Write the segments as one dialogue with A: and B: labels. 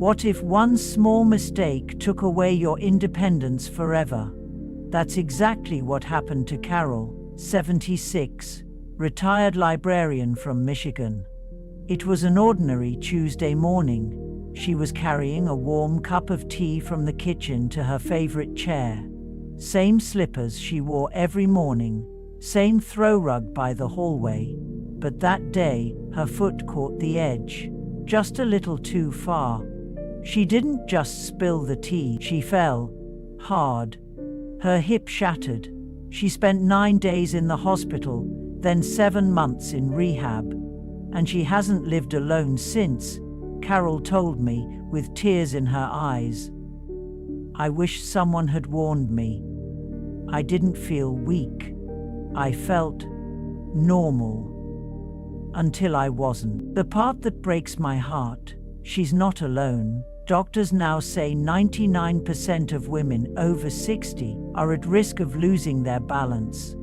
A: What if one small mistake took away your independence forever? That's exactly what happened to Carol, 76, retired librarian from Michigan. It was an ordinary Tuesday morning. She was carrying a warm cup of tea from the kitchen to her favorite chair. Same slippers she wore every morning, same throw rug by the hallway. But that day, her foot caught the edge, just a little too far. She didn't just spill the tea, she fell hard. Her hip shattered. She spent 9 days in the hospital, then 7 months in rehab. And she hasn't lived alone since, Carol told me, with tears in her eyes. I wish someone had warned me. I didn't feel weak. I felt normal. Until I wasn't. The part that breaks my heart, she's not alone. Doctors now say 99% of women over 60 are at risk of losing their balance.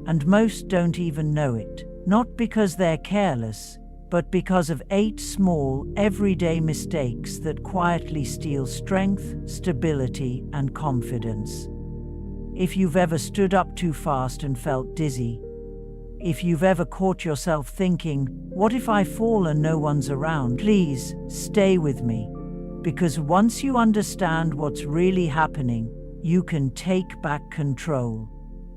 A: And most don't even know it. Not because they're careless, but because of 8 small, everyday mistakes that quietly steal strength, stability, and confidence. If you've ever stood up too fast and felt dizzy, if you've ever caught yourself thinking, what if I fall and no one's around? Please, stay with me. Because once you understand what's really happening, you can take back control.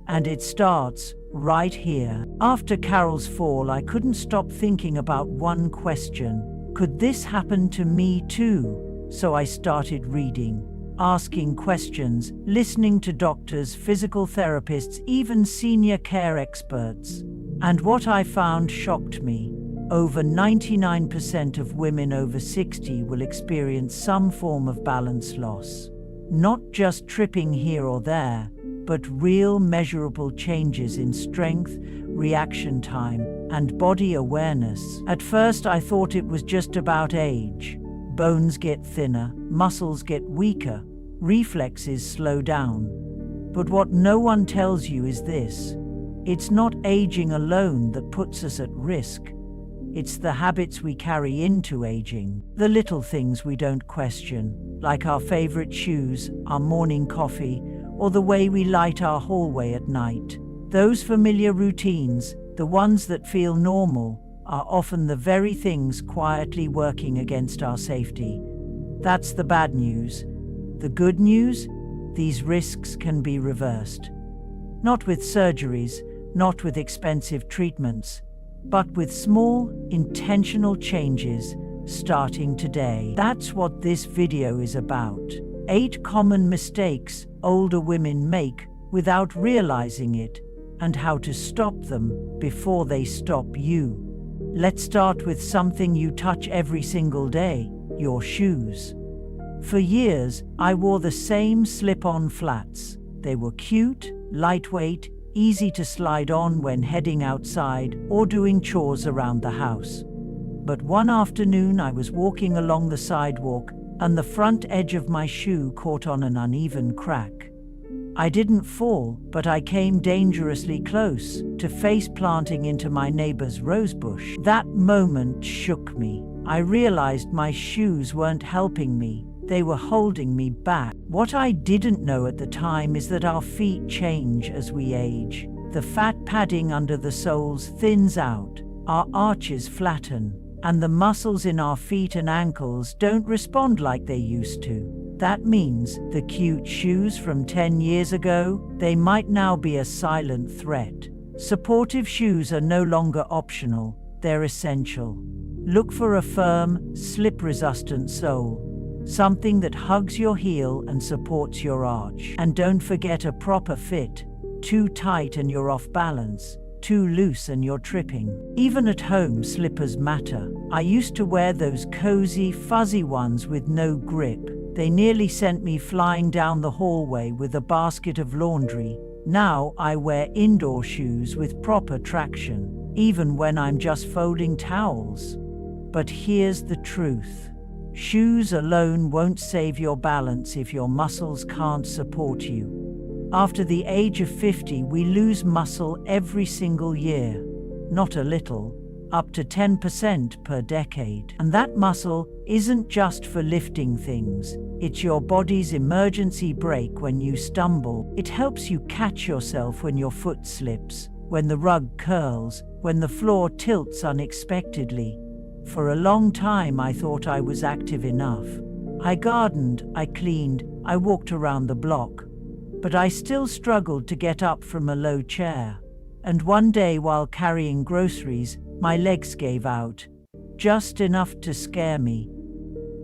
A: And it starts right here. After Carol's fall, I couldn't stop thinking about one question. Could this happen to me too? So I started reading, asking questions, listening to doctors, physical therapists, even senior care experts. And what I found shocked me. Over 99% of women over 60 will experience some form of balance loss. Not just tripping here or there, but real measurable changes in strength, reaction time, and body awareness. At first I thought it was just about age. Bones get thinner, muscles get weaker, reflexes slow down. But what no one tells you is this: it's not aging alone that puts us at risk. It's the habits we carry into aging, the little things we don't question, like our favorite shoes, our morning coffee, or the way we light our hallway at night. Those familiar routines, the ones that feel normal, are often the very things quietly working against our safety. That's the bad news. The good news? These risks can be reversed. Not with surgeries, not with expensive treatments, but with small, intentional changes starting today. That's what this video is about. 8 common mistakes older women make without realizing it, and how to stop them before they stop you. Let's start with something you touch every single day: your shoes. For years, I wore the same slip-on flats. They were cute, lightweight, easy to slide on when heading outside or doing chores around the house. But one afternoon I was walking along the sidewalk and the front edge of my shoe caught on an uneven crack. I didn't fall, but I came dangerously close to face planting into my neighbor's rosebush. That moment shook me. I realized my shoes weren't helping me. They were holding me back. What I didn't know at the time is that our feet change as we age. The fat padding under the soles thins out, our arches flatten, and the muscles in our feet and ankles don't respond like they used to. That means the cute shoes from 10 years ago, they might now be a silent threat. Supportive shoes are no longer optional, they're essential. Look for a firm, slip-resistant sole. Something that hugs your heel and supports your arch. And don't forget a proper fit. Too tight and you're off balance. Too loose and you're tripping. Even at home, slippers matter. I used to wear those cozy, fuzzy ones with no grip. They nearly sent me flying down the hallway with a basket of laundry. Now I wear indoor shoes with proper traction, even when I'm just folding towels. But here's the truth. Shoes alone won't save your balance if your muscles can't support you. After the age of 50, we lose muscle every single year. Not a little, up to 10% per decade. And that muscle isn't just for lifting things. It's your body's emergency brake when you stumble. It helps you catch yourself when your foot slips, when the rug curls, when the floor tilts unexpectedly. For a long time, I thought I was active enough. I gardened, I cleaned, I walked around the block. But I still struggled to get up from a low chair. And one day, while carrying groceries, my legs gave out, just enough to scare me.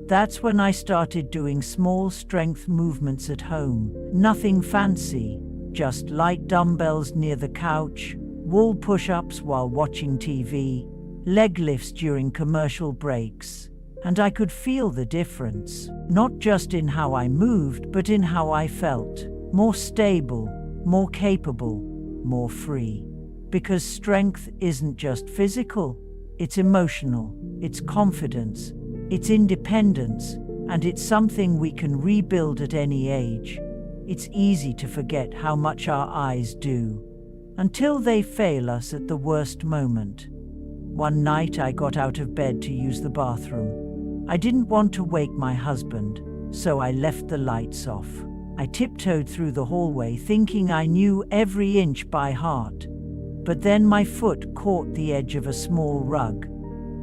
A: That's when I started doing small strength movements at home. Nothing fancy, just light dumbbells near the couch, wall push-ups while watching TV, leg lifts during commercial breaks. And I could feel the difference, not just in how I moved, but in how I felt. More stable, more capable, more free. Because strength isn't just physical, it's emotional, it's confidence, it's independence, and it's something we can rebuild at any age. It's easy to forget how much our eyes do, until they fail us at the worst moment. One night I got out of bed to use the bathroom. I didn't want to wake my husband, so I left the lights off. I tiptoed through the hallway thinking I knew every inch by heart. But then my foot caught the edge of a small rug.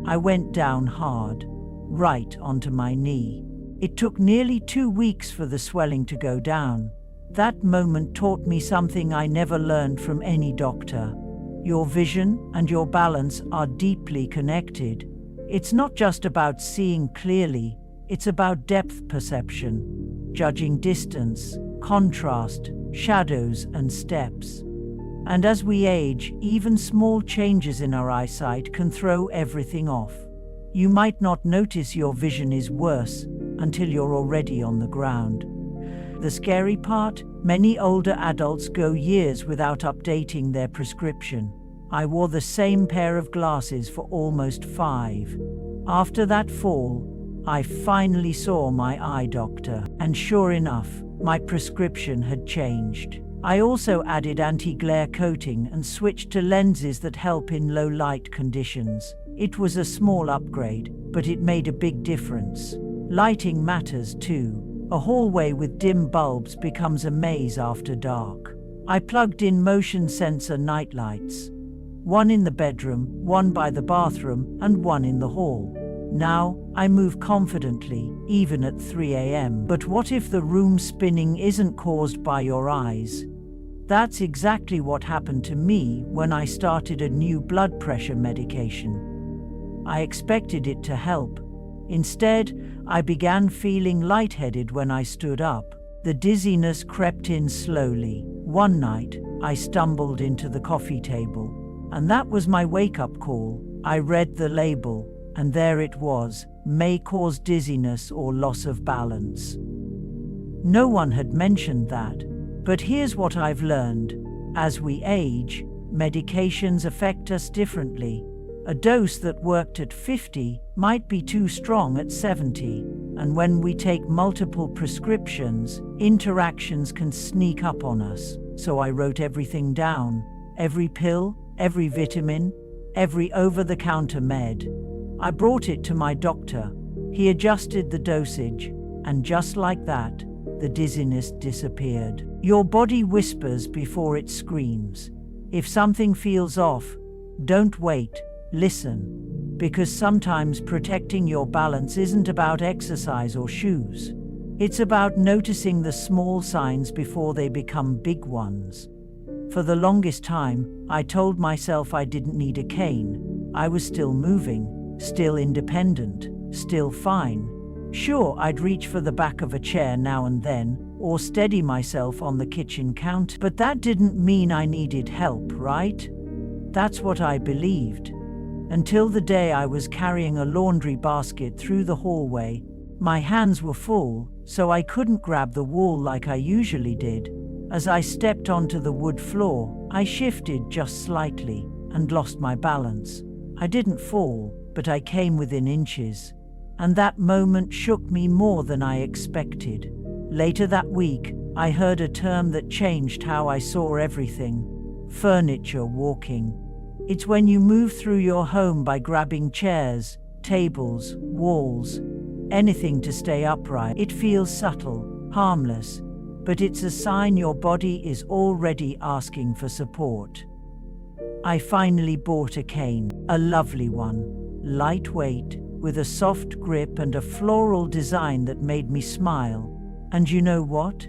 A: I went down hard, right onto my knee. It took nearly 2 weeks for the swelling to go down. That moment taught me something I never learned from any doctor. Your vision and your balance are deeply connected. It's not just about seeing clearly, it's about depth perception, judging distance, contrast, shadows, and steps. And as we age, even small changes in our eyesight can throw everything off. You might not notice your vision is worse until you're already on the ground. The scary part, many older adults go years without updating their prescription. I wore the same pair of glasses for almost 5. After that fall, I finally saw my eye doctor, and sure enough, my prescription had changed. I also added anti-glare coating and switched to lenses that help in low light conditions. It was a small upgrade, but it made a big difference. Lighting matters too. A hallway with dim bulbs becomes a maze after dark. I plugged in motion sensor nightlights. One in the bedroom, one by the bathroom, and one in the hall. Now, I move confidently, even at 3 a.m. But what if the room spinning isn't caused by your eyes? That's exactly what happened to me when I started a new blood pressure medication. I expected it to help. Instead, I began feeling lightheaded when I stood up. The dizziness crept in slowly. One night, I stumbled into the coffee table, and that was my wake-up call. I read the label, and there it was, may cause dizziness or loss of balance. No one had mentioned that. But here's what I've learned. As we age, medications affect us differently. A dose that worked at 50 might be too strong at 70. And when we take multiple prescriptions, interactions can sneak up on us. So I wrote everything down. Every pill, every vitamin, every over-the-counter med. I brought it to my doctor. He adjusted the dosage, and just like that, the dizziness disappeared. Your body whispers before it screams. If something feels off, don't wait, listen. Because sometimes protecting your balance isn't about exercise or shoes. It's about noticing the small signs before they become big ones. For the longest time, I told myself I didn't need a cane. I was still moving, still independent, still fine. Sure, I'd reach for the back of a chair now and then, or steady myself on the kitchen counter, but that didn't mean I needed help, right? That's what I believed. Until the day I was carrying a laundry basket through the hallway. My hands were full, so I couldn't grab the wall like I usually did. As I stepped onto the wood floor, I shifted just slightly and lost my balance. I didn't fall, but I came within inches. And that moment shook me more than I expected. Later that week, I heard a term that changed how I saw everything. Furniture walking. It's when you move through your home by grabbing chairs, tables, walls, anything to stay upright. It feels subtle, harmless, but it's a sign your body is already asking for support. I finally bought a cane, a lovely one, lightweight, with a soft grip and a floral design that made me smile. And you know what?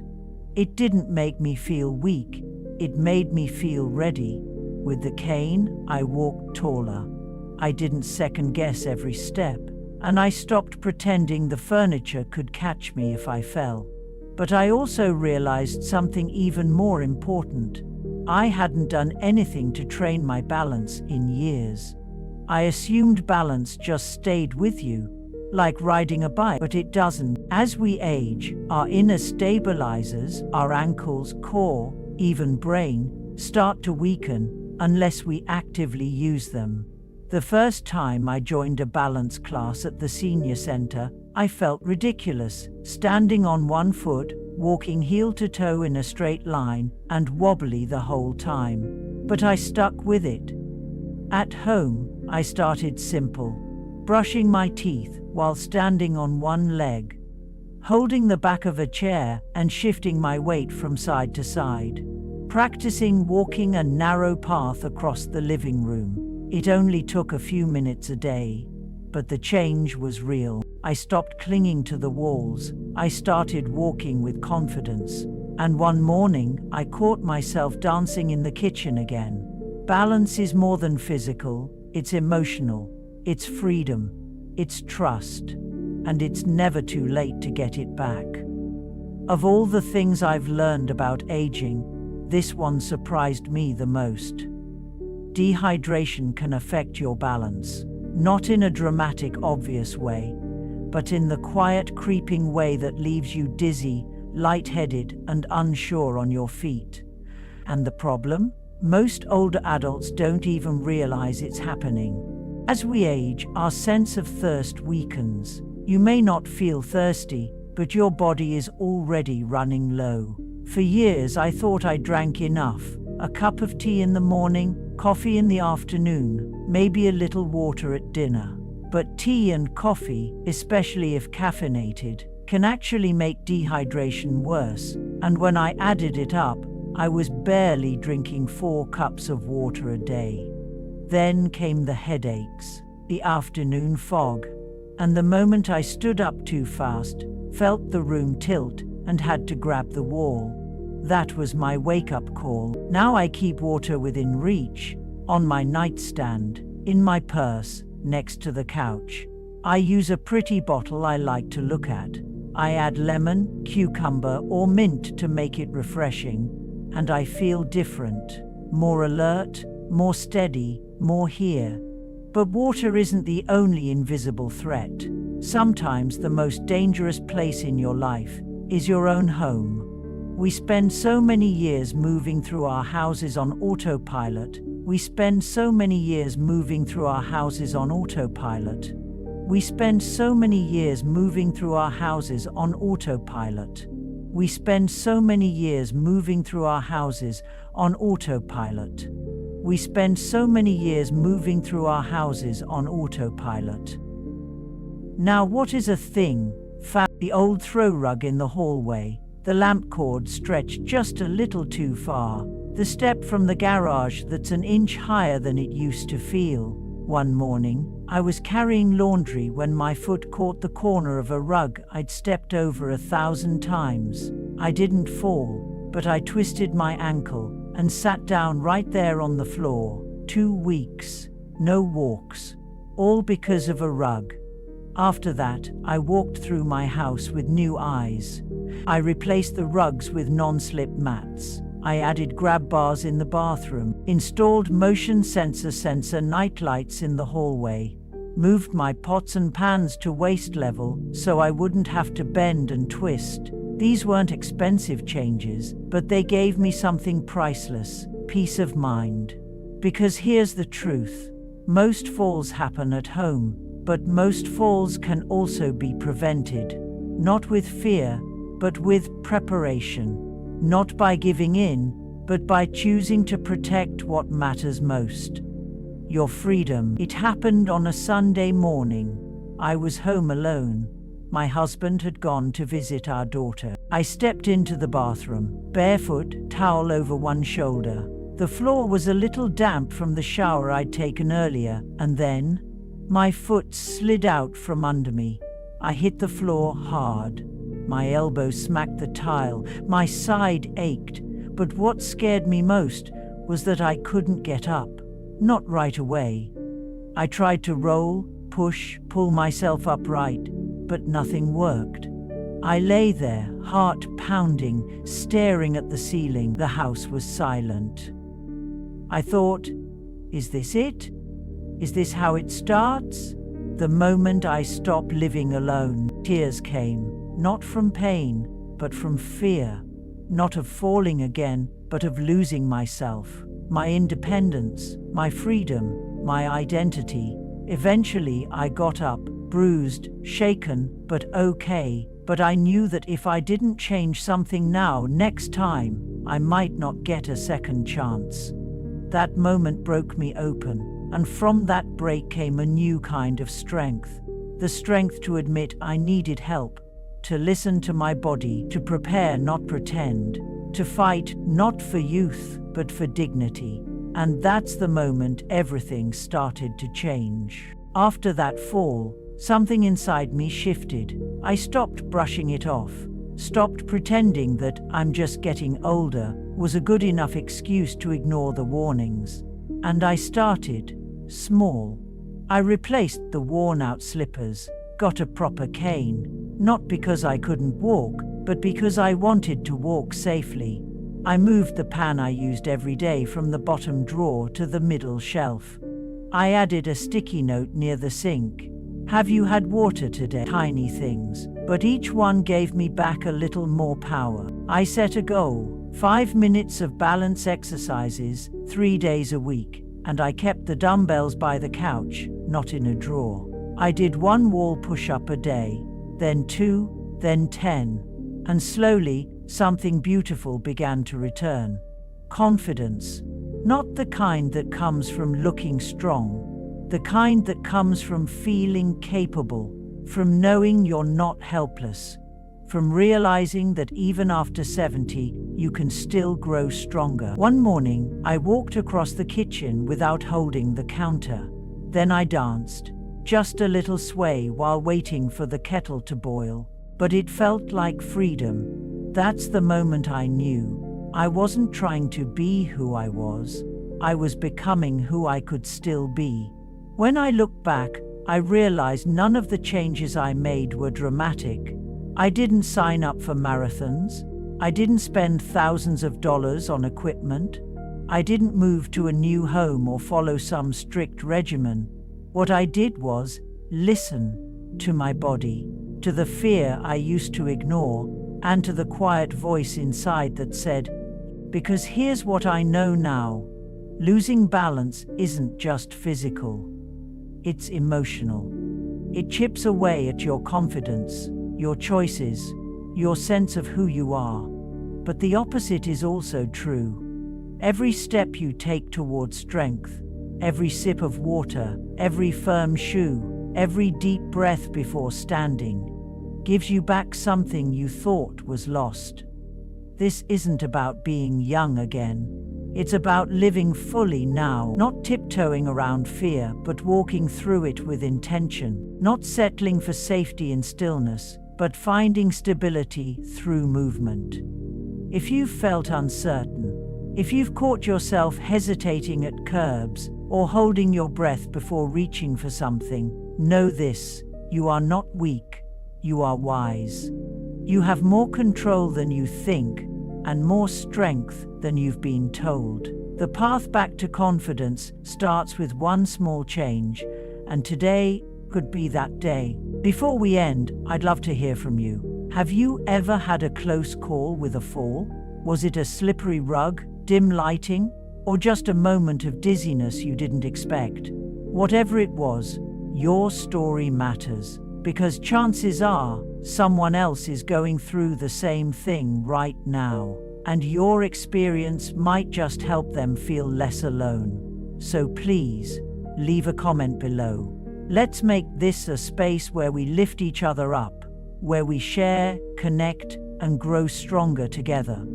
A: It didn't make me feel weak, it made me feel ready. With the cane, I walked taller. I didn't second-guess every step, and I stopped pretending the furniture could catch me if I fell. But I also realized something even more important. I hadn't done anything to train my balance in years. I assumed balance just stayed with you, like riding a bike, but it doesn't. As we age, our inner stabilizers, our ankles, core, even brain, start to weaken unless we actively use them. The first time I joined a balance class at the senior center, I felt ridiculous, standing on one foot, walking heel to toe in a straight line, and wobbly the whole time. But I stuck with it. At home, I started simple, brushing my teeth while standing on one leg, holding the back of a chair and shifting my weight from side to side, practicing walking a narrow path across the living room. It only took a few minutes a day, but the change was real. I stopped clinging to the walls. I started walking with confidence. And one morning, I caught myself dancing in the kitchen again. Balance is more than physical, it's emotional, it's freedom, it's trust, and it's never too late to get it back. Of all the things I've learned about aging, this one surprised me the most. Dehydration can affect your balance, not in a dramatic, obvious way, but in the quiet, creeping way that leaves you dizzy, lightheaded, and unsure on your feet. And the problem? Most older adults don't even realize it's happening. As we age, our sense of thirst weakens. You may not feel thirsty, but your body is already running low. For years, I thought I drank enough. A cup of tea in the morning, coffee in the afternoon, maybe a little water at dinner. But tea and coffee, especially if caffeinated, can actually make dehydration worse. And when I added it up, I was barely drinking 4 cups of water a day. Then came the headaches, the afternoon fog, and the moment I stood up too fast, felt the room tilt, and had to grab the wall. That was my wake-up call. Now I keep water within reach, on my nightstand, in my purse, next to the couch. I use a pretty bottle I like to look at. I add lemon, cucumber, or mint to make it refreshing, and I feel different, more alert, more steady, more here. But water isn't the only invisible threat. Sometimes the most dangerous place in your life is your own home. We spend so many years moving through our houses on autopilot. We spend so many years moving through our houses on autopilot. We spend so many years moving through our houses on autopilot. We spend so many years moving through our houses on autopilot. We spend so many years moving through our houses on autopilot. Now, what is a thing? The old throw rug in the hallway, the lamp cord stretched just a little too far, the step from the garage that's an inch higher than it used to feel. One morning, I was carrying laundry when my foot caught the corner of a rug I'd stepped over 1,000 times. I didn't fall, but I twisted my ankle and sat down right there on the floor. 2 weeks, no walks, all because of a rug. After that, I walked through my house with new eyes. I replaced the rugs with non-slip mats. I added grab bars in the bathroom, installed motion sensor night lights in the hallway, moved my pots and pans to waist level so I wouldn't have to bend and twist. These weren't expensive changes, but they gave me something priceless, peace of mind. Because here's the truth. Most falls happen at home, but most falls can also be prevented. Not with fear, but with preparation. Not by giving in, but by choosing to protect what matters most. your freedom. It happened on a Sunday morning. I was home alone. My husband had gone to visit our daughter. I stepped into the bathroom, barefoot, towel over one shoulder. The floor was a little damp from the shower I'd taken earlier, and then my foot slid out from under me. I hit the floor hard. My elbow smacked the tile. My side ached. But what scared me most was that I couldn't get up. Not right away. I tried to roll, push, pull myself upright, but nothing worked. I lay there, heart pounding, staring at the ceiling. The house was silent. I thought, is this it? Is this how it starts? The moment I stopped living alone, tears came, not from pain, but from fear. Not of falling again, but of losing myself, my independence, my freedom, my identity. Eventually, I got up, bruised, shaken, but okay. But I knew that if I didn't change something now, next time, I might not get a second chance. That moment broke me open, and from that break came a new kind of strength. The strength to admit I needed help, to listen to my body, to prepare, not pretend, to fight, not for youth, but for dignity. And that's the moment everything started to change. After that fall, something inside me shifted. I stopped brushing it off, stopped pretending that "I'm just getting older" was a good enough excuse to ignore the warnings. And I started small. I replaced the worn-out slippers, got a proper cane, not because I couldn't walk, but because I wanted to walk safely. I moved the pan I used every day from the bottom drawer to the middle shelf. I added a sticky note near the sink. "Have you had water today?" Tiny things, but each one gave me back a little more power. I set a goal, 5 minutes of balance exercises, 3 days a week, and I kept the dumbbells by the couch, not in a drawer. I did 1 wall push-up a day, then 2, then 10, and slowly, something beautiful began to return. Confidence. Not the kind that comes from looking strong, the kind that comes from feeling capable, from knowing you're not helpless, from realizing that even after 70, you can still grow stronger. One morning, I walked across the kitchen without holding the counter. Then I danced, just a little sway while waiting for the kettle to boil. But it felt like freedom. That's the moment I knew I wasn't trying to be who I was becoming who I could still be. When I look back, I realized none of the changes I made were dramatic. I didn't sign up for marathons. I didn't spend thousands of dollars on equipment. I didn't move to a new home or follow some strict regimen. What I did was listen to my body, to the fear I used to ignore, and to the quiet voice inside that said, "Because here's what I know now. Losing balance isn't just physical. It's emotional. It chips away at your confidence, your choices, your sense of who you are. But the opposite is also true. Every step you take towards strength, every sip of water, every firm shoe, every deep breath before standing, gives you back something you thought was lost. This isn't about being young again. It's about living fully now, not tiptoeing around fear, but walking through it with intention, not settling for safety in stillness, but finding stability through movement. If you've felt uncertain, if you've caught yourself hesitating at curbs or holding your breath before reaching for something, know this: you are not weak, you are wise. You have more control than you think, and more strength than you've been told. The path back to confidence starts with one small change, and today could be that day. Before we end, I'd love to hear from you. Have you ever had a close call with a fall? Was it a slippery rug, dim lighting, or just a moment of dizziness you didn't expect? Whatever it was, your story matters, because chances are someone else is going through the same thing right now, and your experience might just help them feel less alone. So please, leave a comment below. Let's make this a space where we lift each other up, where we share, connect, and grow stronger together.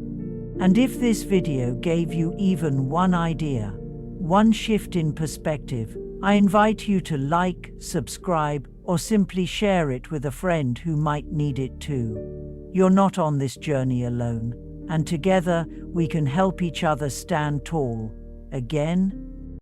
A: And if this video gave you even one idea, one shift in perspective, I invite you to like, subscribe, or simply share it with a friend who might need it too. You're not on this journey alone, and together we can help each other stand tall, again